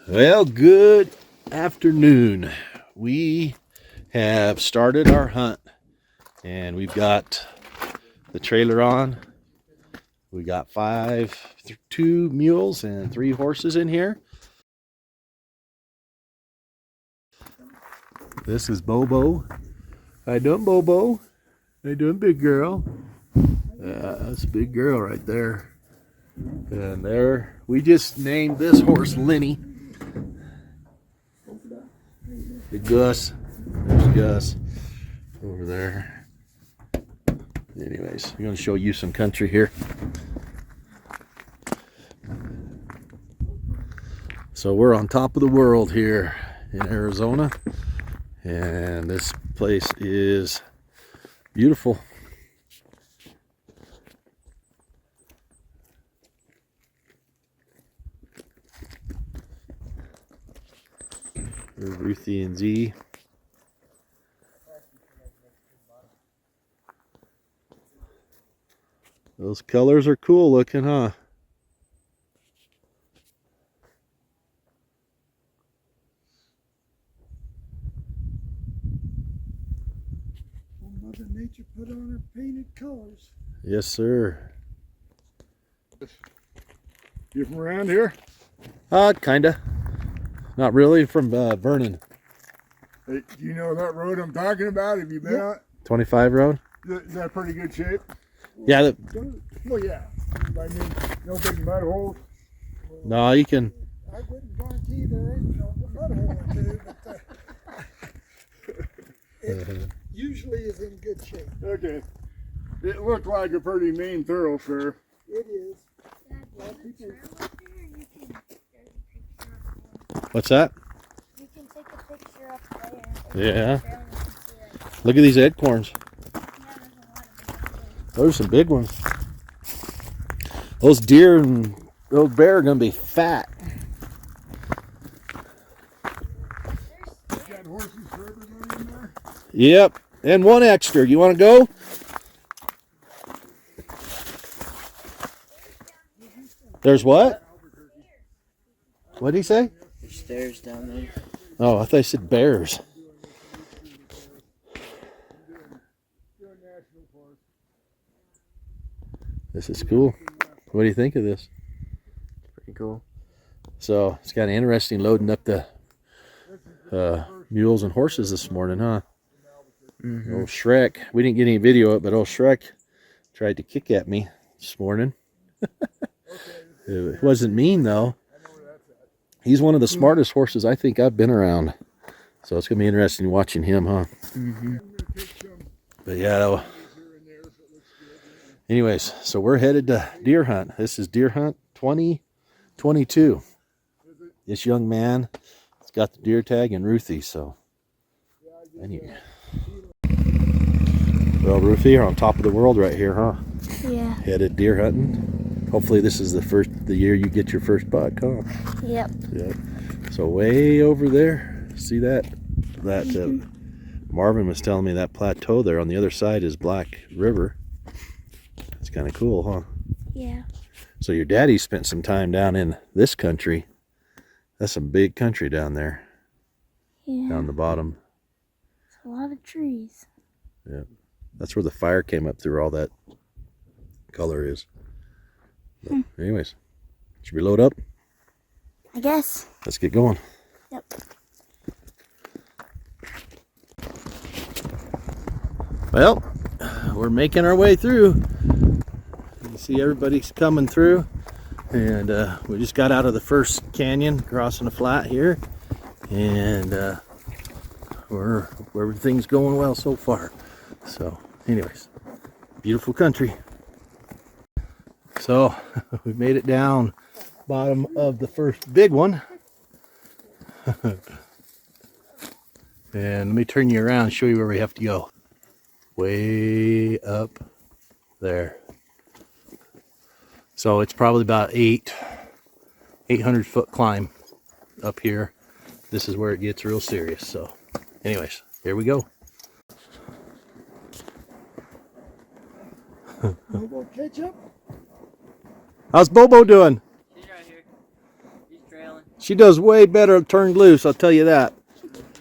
Well, good afternoon. We have started our hunt and we've got the trailer on. We got two mules and 3 horses in here. This is Bobo. How you doing, Bobo? How you doing, big girl? That's a big girl right there. And there, we just named this horse Lenny. The Gus. There's Gus over there. Anyways, I'm going to show you some country here. So we're on top of the world here in Arizona, and this place is beautiful. There's Ruthie and Z. Those colors are cool looking, huh? Mother Nature put on her painted colors. Yes, sir. You from around here? Kinda. Not really, from Vernon. Hey, do you know that road I'm talking about? Have you been on it? 25 road? Is that pretty good shape? Yeah. Well, yeah. I mean, no big mud holes. No, you can. I wouldn't guarantee there ain't no mud hole or two, but it usually is in good shape. Okay. It looked like a pretty mean thoroughfare. It is. What's that? You can take a picture up Yeah. there. Look at these acorns. Those are some big ones. Those deer and those bear are going to be fat. You got horses for everybody in there? Yep. And one extra. You want to go? There's what? What did he say? There's stairs down there. Oh, I thought he said bears. This is cool. What do you think of this? Pretty cool. So it's kind of interesting loading up the mules and horses this morning, huh? Mm-hmm. Old Shrek. We didn't get any video of it, but old Shrek tried to kick at me this morning. It wasn't mean, though. He's one of the smartest horses I think I've been around. So it's going to be interesting watching him, huh? Mm-hmm. But yeah, anyways, so we're headed to deer hunt. This is deer hunt 2022. This young man has got the deer tag and Ruthie, so anyway. Well, Ruthie, you're on top of the world right here, huh? Yeah. Headed deer hunting. Hopefully this is the year you get your first buck, huh? Yep. Yep. So way over there, see that Marvin was telling me that plateau there on the other side is Black River. It's kind of cool, huh? Yeah. So your daddy spent some time down in this country. That's some big country down there. Yeah. Down the bottom. It's a lot of trees. Yeah. That's where the fire came up through all that color is. But anyways, should we load up? I guess. Let's get going. Yep. Well, we're making our way through. You can see everybody's coming through. And we just got out of the first canyon, crossing a flat here. And everything's going well so far. So, anyways, beautiful country. So, we made it down bottom of the first big one. And let me turn you around and show you where we have to go. Way up there. So it's probably about 800-foot climb up here. This is where it gets real serious. So anyways, here we go. Bobo catch up? How's Bobo doing? He's right here. He's trailing. She does way better turned loose, I'll tell you that.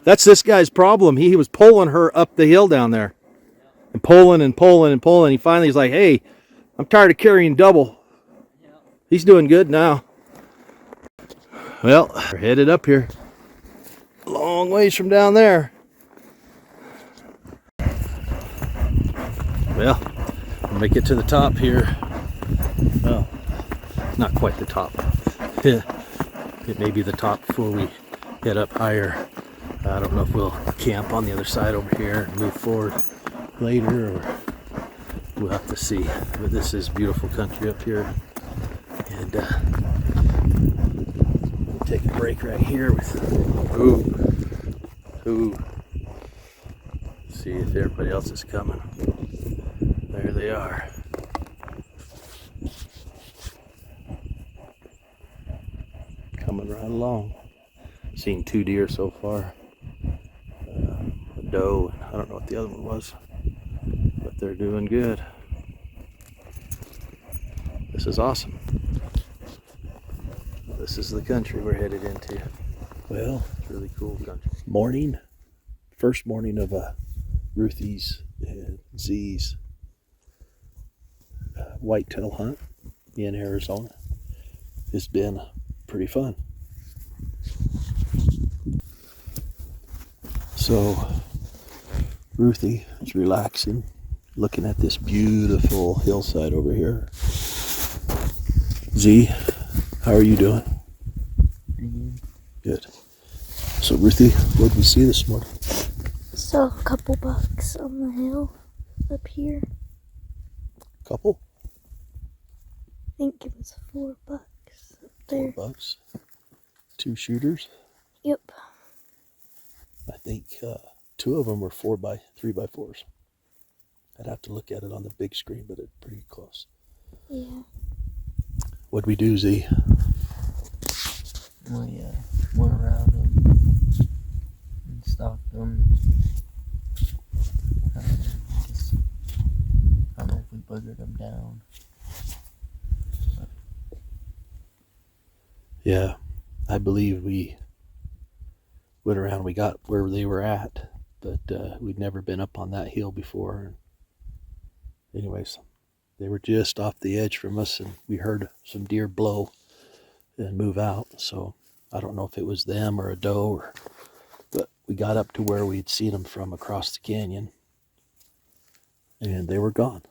That's this guy's problem. He was pulling her up the hill down there. And pulling and pulling and pulling. He finally he's like, hey, I'm tired of carrying double. He's doing good now. Well, we're headed up here. Long ways from down there. Well, we'll make it to the top here. Well, not quite the top. It may be the top before we head up higher. I don't know if we'll camp on the other side over here and move forward later, or we'll have to see. But this is beautiful country up here. And we'll take a break right here with see if everybody else is coming. There they are. Coming right along. Seen 2 deer so far. A doe, and I don't know what the other one was, but they're doing good. This is awesome. This is the country we're headed into. Well, it's really cool country. Morning, first morning of Ruthie's and Z's whitetail hunt in Arizona. It's been pretty fun. So Ruthie is relaxing, looking at this beautiful hillside over here. Z, how are you doing? Good. So Ruthie, what did we see this morning? Saw a couple bucks on the hill up here. Couple? I think it was 4 bucks up there. 4 bucks. 2 shooters. Yep. I think 2 of them were 3x4s. I'd have to look at it on the big screen, but it's pretty close. Yeah. What'd we do, Z? We went around them and stalked them. I don't know if we boogered them down. Yeah, I believe we went around. We got where they were at, but we'd never been up on that hill before. Anyways, they were just off the edge from us, and we heard some deer blow and move out. So I don't know if it was them or a doe, but we got up to where we'd seen them from across the canyon, and they were gone.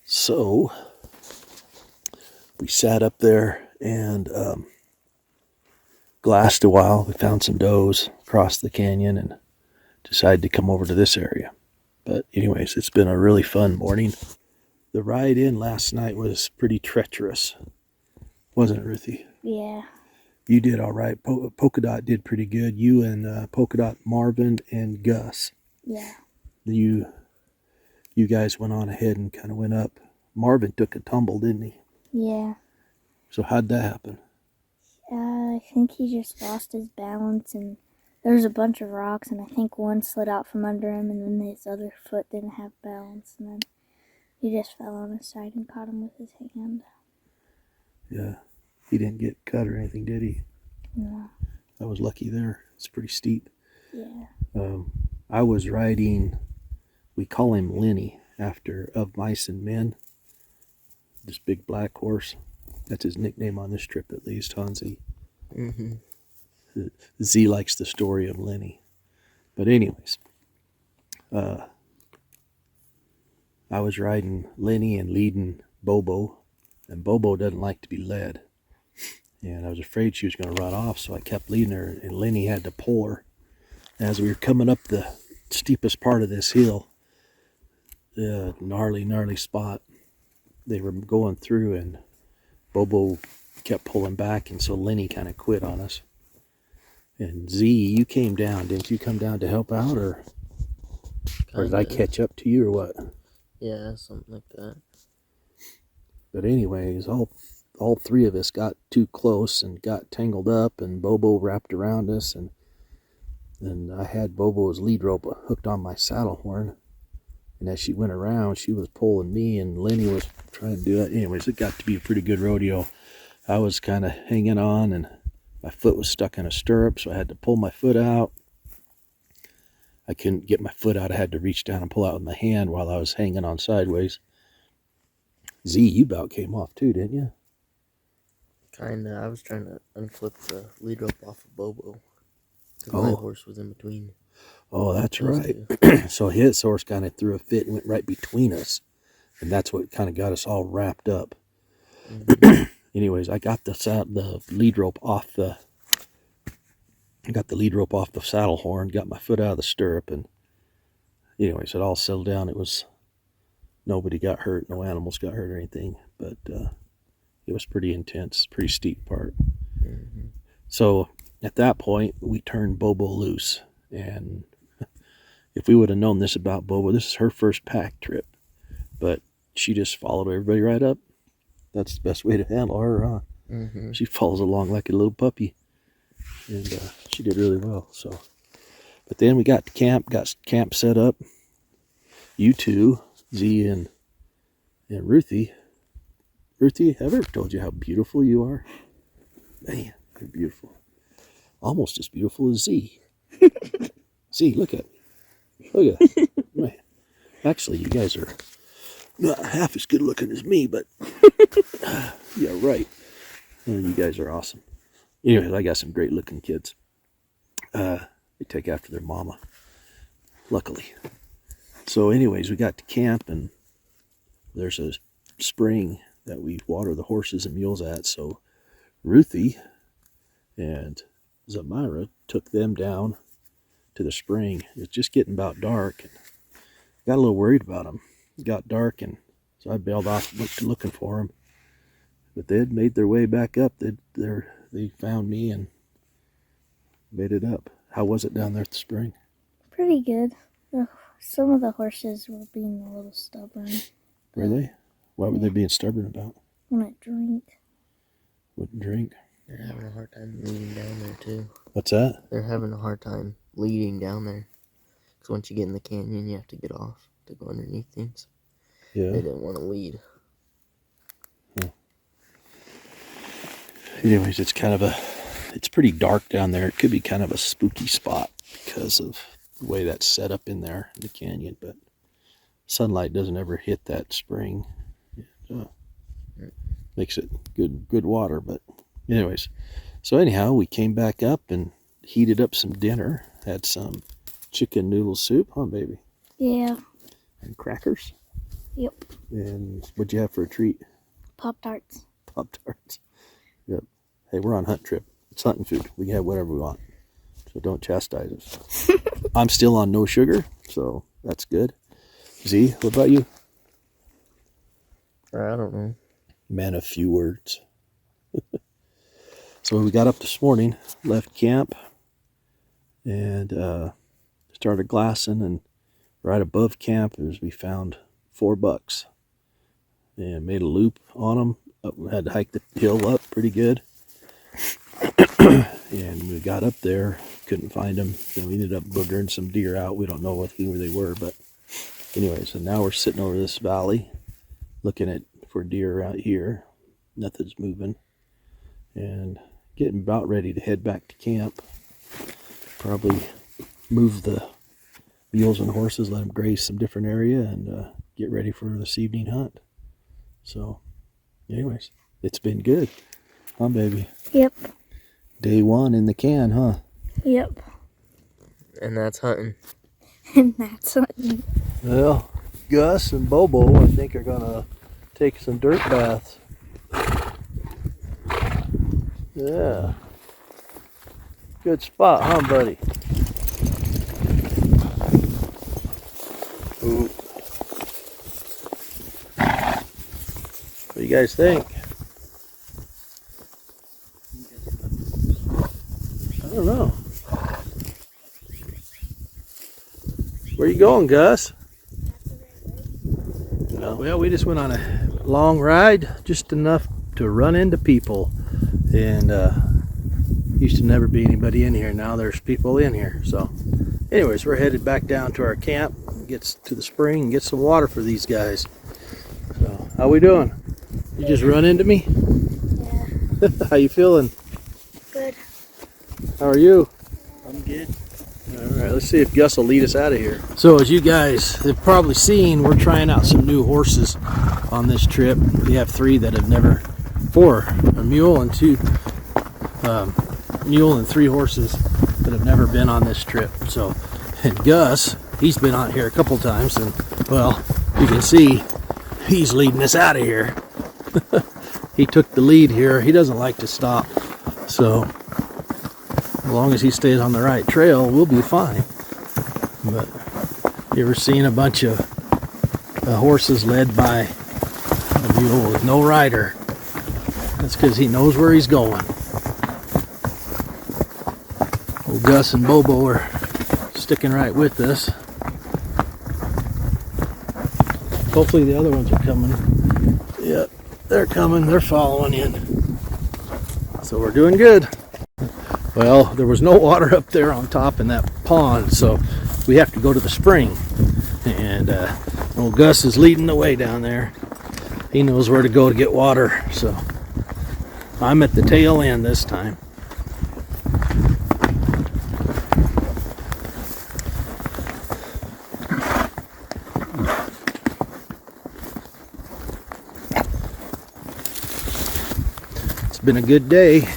So we sat up there and glassed a while. We found some does across the canyon and decided to come over to this area. But anyways, it's been a really fun morning. The ride in last night was pretty treacherous, wasn't it, Ruthie? Yeah. You did all right. Polka Dot did pretty good. You and Polka Dot, Marvin, and Gus. Yeah. You guys went on ahead and kind of went up. Marvin took a tumble, didn't he? Yeah. So how'd that happen? I think he just lost his balance, and there was a bunch of rocks, and I think one slid out from under him, and then his other foot didn't have balance, and then he just fell on his side and caught him with his hand. Yeah. He didn't get cut or anything, did he? No. I was lucky there. It's pretty steep. Yeah. I was riding, we call him Lenny, after Of Mice and Men. This big black horse. That's his nickname on this trip, at least, Hansi. Mm-hmm. Z likes the story of Lenny. But anyways, I was riding Lenny and leading Bobo, and Bobo doesn't like to be led. And I was afraid she was going to run off, so I kept leading her, and Lenny had to pull her. As we were coming up the steepest part of this hill, the gnarly spot, they were going through, and Bobo kept pulling back, and so Lenny kind of quit on us. And Z, you came down. Didn't you come down to help out, or did I catch up to you, or what? Yeah, something like that. But anyways, all 3 of us got too close and got tangled up, and Bobo wrapped around us, and I had Bobo's lead rope hooked on my saddle horn. And as she went around, she was pulling me, and Lenny was trying to do that. Anyways, it got to be a pretty good rodeo. I was kind of hanging on, and My foot was stuck in a stirrup, so I had to pull my foot out. I couldn't get my foot out. I had to reach down and pull out with my hand while I was hanging on sideways. Z, you about came off too, didn't you? Kinda. I was trying to unclip the lead rope off of Bobo. Because my horse was in between. Oh, that's those right. two. So his horse kind of threw a fit and went right between us. And that's what kind of got us all wrapped up. Mhm. Anyways, I got the lead rope off the saddle horn, got my foot out of the stirrup, and anyways, it all settled down. It was nobody got hurt, no animals got hurt or anything, but it was pretty intense, pretty steep part. Mhm. So at that point, we turned Bobo loose, and if we would have known this about Bobo, this is her first pack trip, but she just followed everybody right up. That's the best way to handle her, huh? Mhm. She follows along like a little puppy, and she did really well. So, but then we got camp set up. You two, Z and Ruthie. Ruthie, have I ever told you how beautiful you are? Man, you're beautiful. Almost as beautiful as Z. Z, look at man. Actually, you guys are not half as good looking as me, but yeah, right. You guys are awesome. Anyways, I got some great looking kids. They take after their mama, luckily. So anyways, we got to camp, and there's a spring that we water the horses and mules at. So Ruthie and Zamira took them down to the spring. It's just getting about dark, and got a little worried about them. It got dark, and so I bailed off looking for them. But they had made their way back up. They found me and made it up. How was it down there at the spring? Pretty good. Some of the horses were being a little stubborn. Were they? What were they being stubborn about? Wouldn't drink. Wouldn't drink? They're having a hard time leading down there, too. What's that? They're having a hard time leading down there. Because once you get in the canyon, you have to get off to go underneath things. Yeah. They didn't want to lead. Anyways, it's pretty dark down there. It could be kind of a spooky spot because of the way that's set up in there in the canyon, but sunlight doesn't ever hit that spring. It makes it good water. But anyways, so anyhow, we came back up and heated up some dinner. Had some chicken noodle soup, huh, baby? Yeah. And crackers. Yep. And what'd you have for a treat? Pop-Tarts. Pop-Tarts. Yep. Hey, we're on hunt trip. It's hunting food. We can have whatever we want. So don't chastise us. I'm still on no sugar, so that's good. Z, what about you? I don't know. Man of few words. So we got up this morning, left camp, and started glassing, and right above camp we found 4 bucks. And made a loop on them. Had to hike the hill up pretty good. And we got up there, couldn't find them. Then we ended up boogering some deer out. We don't know who they were, but anyways, and now we're sitting over this valley looking for deer out here. Nothing's moving. And getting about ready to head back to camp. Probably move the mules and horses, let them graze some different area, and get ready for this evening hunt. So, anyways, it's been good. Huh, baby? Yep. Day 1 in the can, huh? Yep. And that's hunting. And that's hunting. Well, Gus and Bobo, I think, are going to take some dirt baths. Yeah. Good spot, huh, buddy? Ooh. What do you guys think? I don't know. Where you going, Gus? Well, we just went on a long ride, just enough to run into people. And used to never be anybody in here. Now there's people in here. So anyways, we're headed back down to our camp, get to the spring and get some water for these guys. So how we doing? You just run into me? Yeah. How you feeling? Good. How are you? I'm good. All right, let's see if Gus will lead us out of here. So as you guys have probably seen, we're trying out some new horses on this trip. We have 3 that have never, 4, a mule and 2, mule and 3 horses that have never been on this trip. So, and Gus, he's been on here a couple times, and well, you can see he's leading us out of here. He took the lead here. He doesn't like to stop, so as long as he stays on the right trail, we'll be fine. But you ever seen a bunch of horses led by a mule with no rider? That's because he knows where he's going. Old Gus and Bobo are sticking right with us. Hopefully the other ones are coming. Yep, they're coming. They're following in. So we're doing good. Well, there was no water up there on top in that pond, so we have to go to the spring. And old Gus is leading the way down there. He knows where to go to get water, so I'm at the tail end this time. It's been a good day.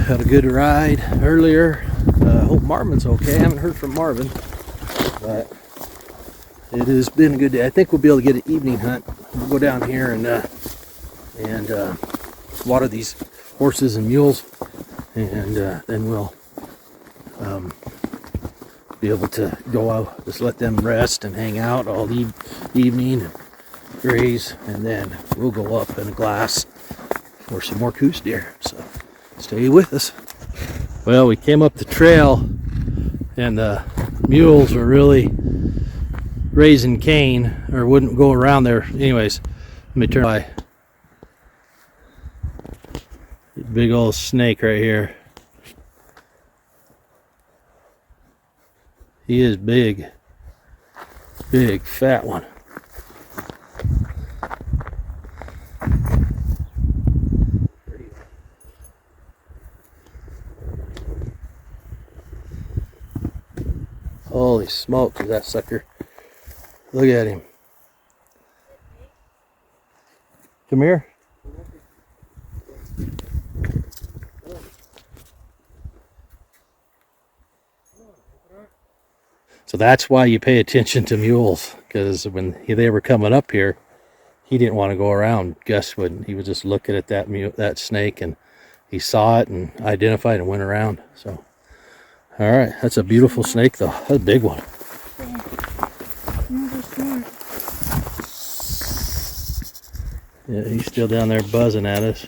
Had a good ride earlier. Hope Marvin's okay. I haven't heard from Marvin, but it has been a good day. I think we'll be able to get an evening hunt. We'll go down here and water these horses and mules, and then we'll be able to go out, just let them rest and hang out all evening and graze, and then we'll go up in a glass for some more Coues deer. So stay with us. Well, we came up the trail and the mules were really raising Cain, or wouldn't go around there. Anyways, let me turn by. Big old snake right here. He is big. Big fat one. Holy smokes, that sucker. Look at him. Come here. So that's why you pay attention to mules, because when they were coming up here, he didn't want to go around. Gus wouldn't. He was just looking at that snake, and he saw it and identified and went around. So, all right, that's a beautiful snake, though. That's a big one. Yeah, he's still down there buzzing at us.